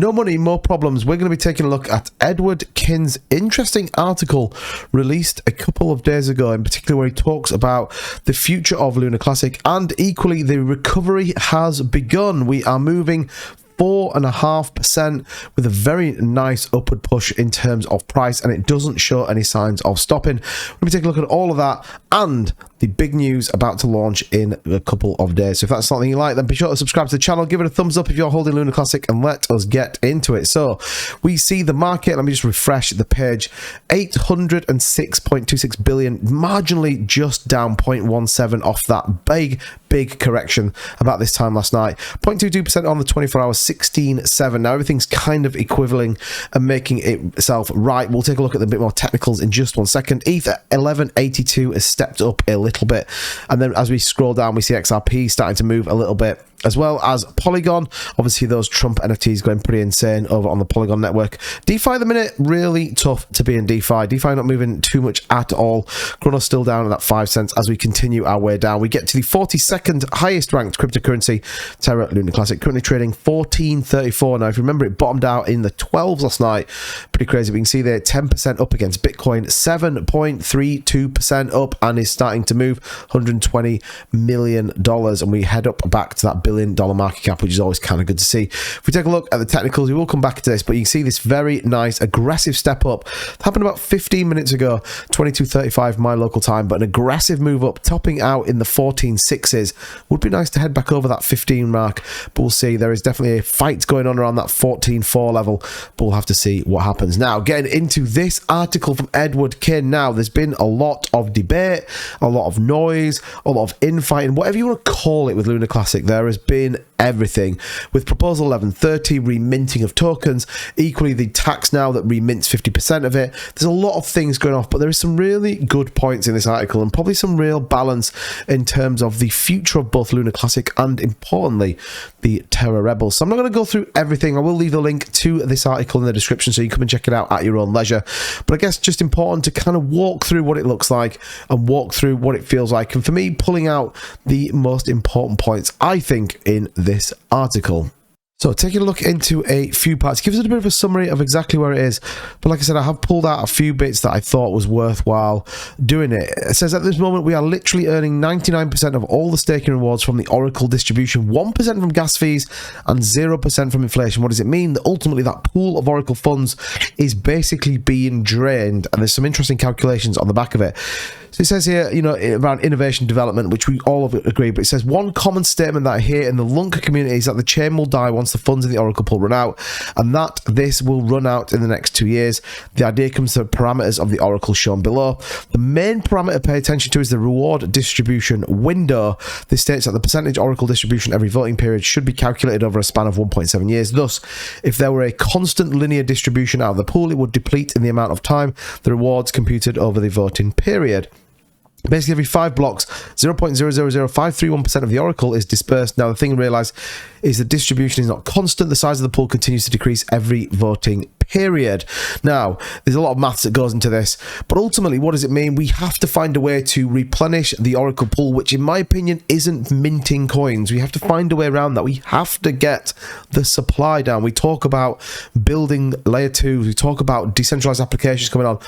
No money, more problems. We're going to be taking a look at Edward Kinn's interesting article released a couple of days ago, in particular where he talks about the future of Lunar Classic, and equally the recovery has begun. We are moving 4.5% with a very nice upward push in terms of price, and it doesn't show any signs of stopping. Let me take a look at all of that and the big news about to launch in a couple of days. So if that's something you like, then be sure to subscribe to the channel, give it a thumbs up if you're holding Lunar Classic, and let us get into it. So we see the market, let me just refresh the page, 806.26 billion, marginally just down 0.17 off that big correction about this time last night. 0.22% on the 24 hours, 16.7. Now everything's kind of equivalent and making itself right. We'll take a look at the bit more technicals in just 1 second. ETH at 1182 has stepped up a little bit, and then as we scroll down we see XRP starting to move a little bit, as well as Polygon. Obviously those Trump NFTs going pretty insane over on the Polygon network. DeFi at the minute, really tough to be in DeFi. DeFi not moving too much at all. Chrono's still down at that 5 cents as we continue our way down. We get to the 42nd highest ranked cryptocurrency, Terra Lunar Classic, currently trading 14.34. Now if you remember, it bottomed out in the 12s last night. Pretty crazy. We can see there 10% up against Bitcoin, 7.32% up, and is starting to move $120 million, and we head up back to that $1 billion market cap, which is always kind of good to see. If we take a look at the technicals, we will come back to this, but you can see this very nice aggressive step up. It happened about 15 minutes ago, 22:35 my local time, but an aggressive move up, topping out in the 14.6s. Would be nice to head back over that 15 mark, but we'll see. There is definitely a fight going on around that 14.4 level, but we'll have to see what happens. Now, getting into this article from Edward Kinn. Now, there's been a lot of debate, a lot of noise, a lot of infighting, whatever you want to call it with Lunar Classic. There has been everything with Proposal 1130, reminting of tokens, equally the tax now that remints 50% of it. There's a lot of things going off, but there is some really good points in this article, and probably some real balance in terms of the future of both Lunar Classic and, importantly, the Terra Rebels. So I'm not going to go through everything. I will leave the link to this article in the description so you can come and check it out at your own leisure, but I guess just important to kind of walk through what it looks like and walk through what it feels like, and for me, pulling out the most important points I think in this article. So taking a look into a few parts, gives it a bit of a summary of exactly where it is, but like I said, I have pulled out a few bits that I thought was worthwhile doing it. It says at this moment we are literally earning 99% of all the staking rewards from the Oracle distribution, 1% from gas fees, and 0% from inflation. What does it mean? That ultimately that pool of Oracle funds is basically being drained, and there's some interesting calculations on the back of it. So it says here, you know, around innovation development, which we all agree, but it says one common statement that I hear in the Lunker community is that the chain will die once the funds in the Oracle pool run out, and that this will run out in the next 2 years. The idea comes to the parameters of the Oracle shown below. The main parameter to pay attention to is the reward distribution window. This states that the percentage Oracle distribution every voting period should be calculated over a span of 1.7 years. Thus, if there were a constant linear distribution out of the pool, it would deplete in the amount of time the rewards computed over the voting period. Basically, every 5 blocks, 0.000531% of the Oracle is dispersed. Now, the thing to realize is the distribution is not constant. The size of the pool continues to decrease every voting period. Now, there's a lot of maths that goes into this, but ultimately, what does it mean? We have to find a way to replenish the Oracle pool, which in my opinion isn't minting coins. We have to find a way around that. We have to get the supply down. We talk about building layer 2s, we talk about decentralized applications coming on,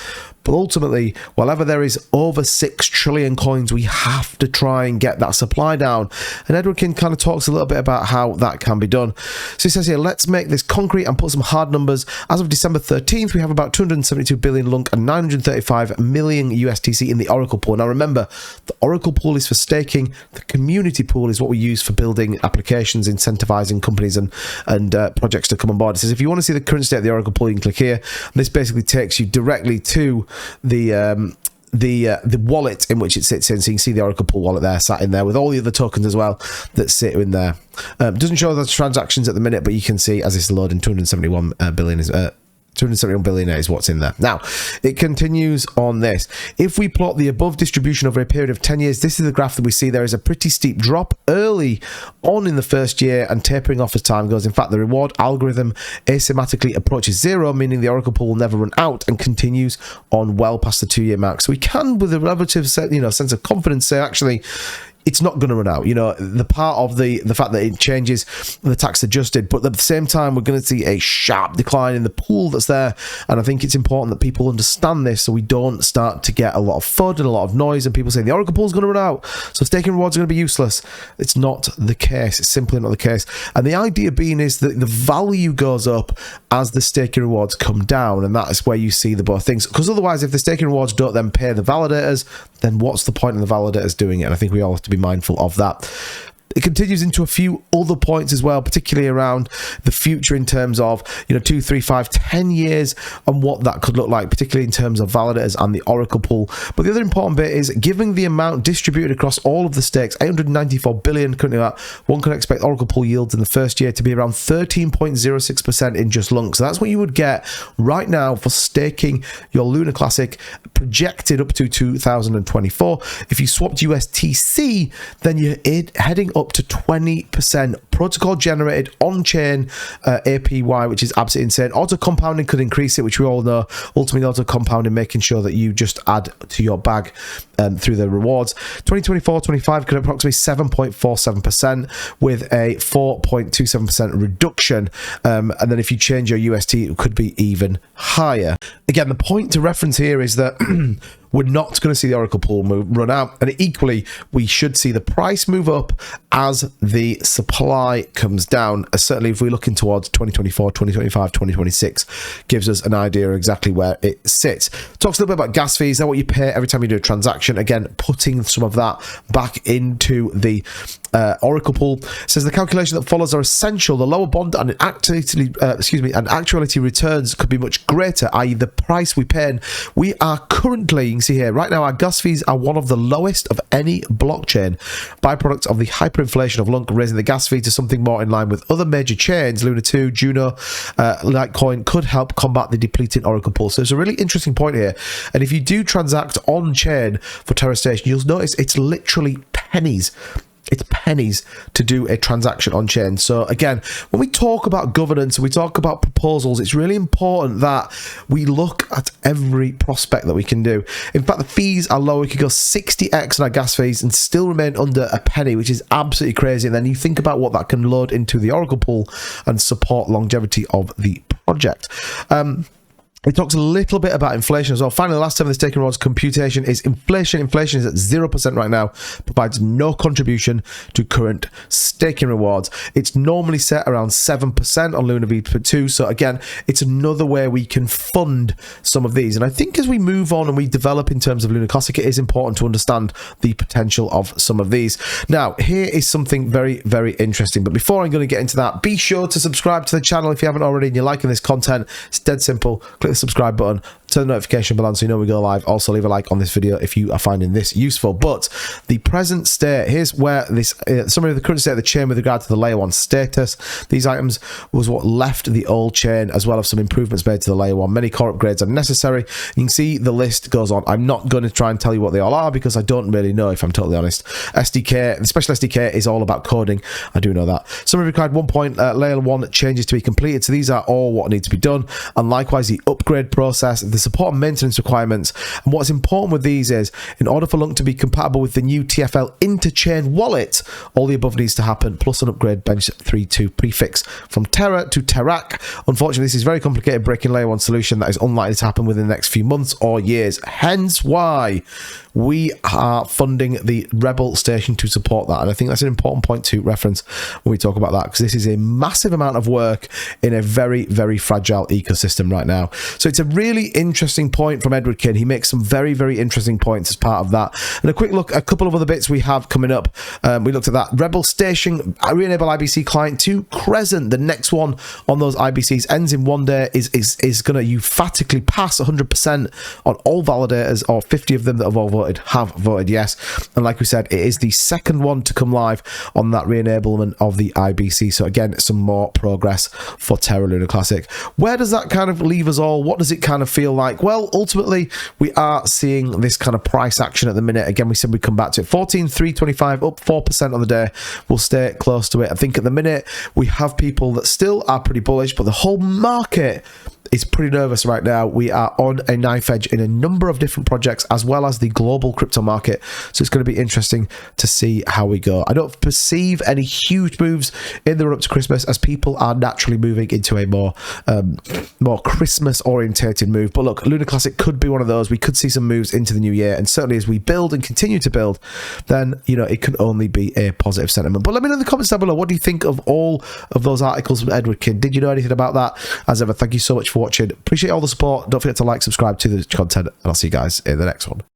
but ultimately, whenever there is over 6 trillion coins, we have to try and get that supply down. And Edward Kinn kind of talks a little bit about how that can be done. So he says here, let's make this concrete and put some hard numbers. As of December 13th, we have about 272 billion LUNC and 935 million USTC in the Oracle pool. Now remember, the Oracle pool is for staking. The community pool is what we use for building applications, incentivizing companies and projects to come on board. It says if you want to see the current state of the Oracle pool, you can click here. And this basically takes you directly to the wallet in which it sits in, so you can see the Oracle pool wallet there, sat in there with all the other tokens as well that sit in there. Doesn't show the transactions at the minute, but you can see as it's loading, 271 billion is 271 billion is what's in there. Now, it continues on this. If we plot the above distribution over a period of 10 years, this is the graph that we see. There is a pretty steep drop early on in the first year and tapering off as time goes. In fact, the reward algorithm asymmetrically approaches 0, meaning the Oracle pool will never run out and continues on well past the 2-year mark. So we can, with a relative sense of confidence, say, actually, it's not going to run out. You know, the part of the fact that it changes the tax adjusted, but at the same time, we're going to see a sharp decline in the pool that's there. And I think it's important that people understand this so we don't start to get a lot of FUD and a lot of noise and people saying the Oracle pool is going to run out, so staking rewards are going to be useless. It's not the case. It's simply not the case. And the idea being is that the value goes up as the staking rewards come down. And that is where you see the both things. Because otherwise, if the staking rewards don't then pay the validators, then what's the point of the validators doing it? And I think we all have to be mindful of that. It continues into a few other points as well, particularly around the future in terms of, 2, 3, 5, 10 years and what that could look like, particularly in terms of validators and the Oracle pool. But the other important bit is, given the amount distributed across all of the stakes, 894 billion currently, one can expect Oracle pool yields in the first year to be around 13.06% in just LUNC. So that's what you would get right now for staking your Lunar Classic, projected up to 2024. If you swapped USTC, then you're heading up to 20% protocol generated on-chain APY, which is absolutely insane. Auto compounding could increase it, which we all know. Ultimately, auto compounding, making sure that you just add to your bag through the rewards. 2024-25 could approximately 7.47% with a 4.27% reduction. And then if you change your UST, it could be even higher. Again, the point to reference here is that we're not going to see the Oracle pool run out, and equally we should see the price move up as the supply comes down. Certainly if we're looking towards 2024, 2025, 2026, gives us an idea of exactly where it sits. Talks a little bit about gas fees. They're what you pay every time you do a transaction. Again, putting some of that back into the Oracle pool. Says the calculation that follows are essential. The lower bond and actuality returns could be much greater, i.e. the price we pay. And we are currently, you can see here, right now our gas fees are one of the lowest of any blockchain. Byproduct of the hyperinflation of LUNC, raising the gas fee to something more in line with other major chains, Luna 2, Juno, Litecoin, could help combat the depleting Oracle pool. So it's a really interesting point here. And if you do transact on chain for Terra Station, you'll notice it's literally pennies. It's pennies to do a transaction on chain. So again, when we talk about governance and we talk about proposals, it's really important that we look at every prospect that we can do. In fact, the fees are low. We could go 60x on our gas fees and still remain under a penny, which is absolutely crazy. And then you think about what that can load into the Oracle pool and support longevity of the project. It talks a little bit about inflation as well. Finally, the last term of the staking rewards computation is inflation. Inflation is at 0% right now, provides no contribution to current staking rewards. It's normally set around 7% on Luna V2. So again, it's another way we can fund some of these. And I think as we move on and we develop in terms of Luna Classic, it is important to understand the potential of some of these. Now, here is something very, very interesting. But before I'm going to get into that, be sure to subscribe to the channel if you haven't already and you're liking this content. It's dead simple. Click the subscribe button, turn the notification bell on so you know we go live. Also leave a like on this video if you are finding this useful. But the present state, here's where this summary of the current state of the chain with regard to the layer 1 status. These items was what left the old chain, as well as some improvements made to the layer 1. Many core upgrades are necessary. You can see the list goes on. I'm not going to try and tell you what they all are because I don't really know, if I'm totally honest. SDK, the special SDK is all about coding. I do know that. Summary required 1 point, layer 1 changes to be completed. So these are all what need to be done. And likewise, the upgrade process, the support and maintenance requirements. And what's important with these is, in order for LUNC to be compatible with the new TFL interchain wallet, all the above needs to happen, plus an upgrade bench 3.2 prefix from Terra to Terrac. Unfortunately, this is a very complicated breaking layer 1 solution that is unlikely to happen within the next few months or years. Hence why we are funding the Rebel station to support that. And I think that's an important point to reference when we talk about that, because this is a massive amount of work in a very, very fragile ecosystem right now. So it's a really interesting point from Edward Kin. He makes some very, very interesting points as part of that. And a quick look, a couple of other bits we have coming up. We looked at that. Rebel station, re-enable IBC client to Crescent. The next one on those IBCs ends in 1 day, is going to emphatically pass 100% on all validators, or 50 of them that have all have voted yes. And like we said, it is the second one to come live on that re-enablement of the IBC. So again, some more progress for Terra Luna Classic. Where does that kind of leave us all? What does it kind of feel like? Well, ultimately, we are seeing this kind of price action at the minute. Again, we said we'd come back to it. 14,325, up 4% on the day. We'll stay close to it. I think at the minute, we have people that still are pretty bullish, but the whole market is pretty nervous right now. We are on a knife edge in a number of different projects, as well as the global crypto market. So it's going to be interesting to see how we go. I don't perceive any huge moves in the run up to Christmas, as people are naturally moving into a more Christmas orientated move. But look, Lunar Classic could be one of those. We could see some moves into the new year, and certainly as we build and continue to build, then it can only be a positive sentiment. But let me know in the comments down below, what do you think of all of those articles from Edward Kidd? Did you know anything about that? As ever, thank you so much for watching. Appreciate all the support. Don't forget to like, subscribe to the content, and I'll see you guys in the next one.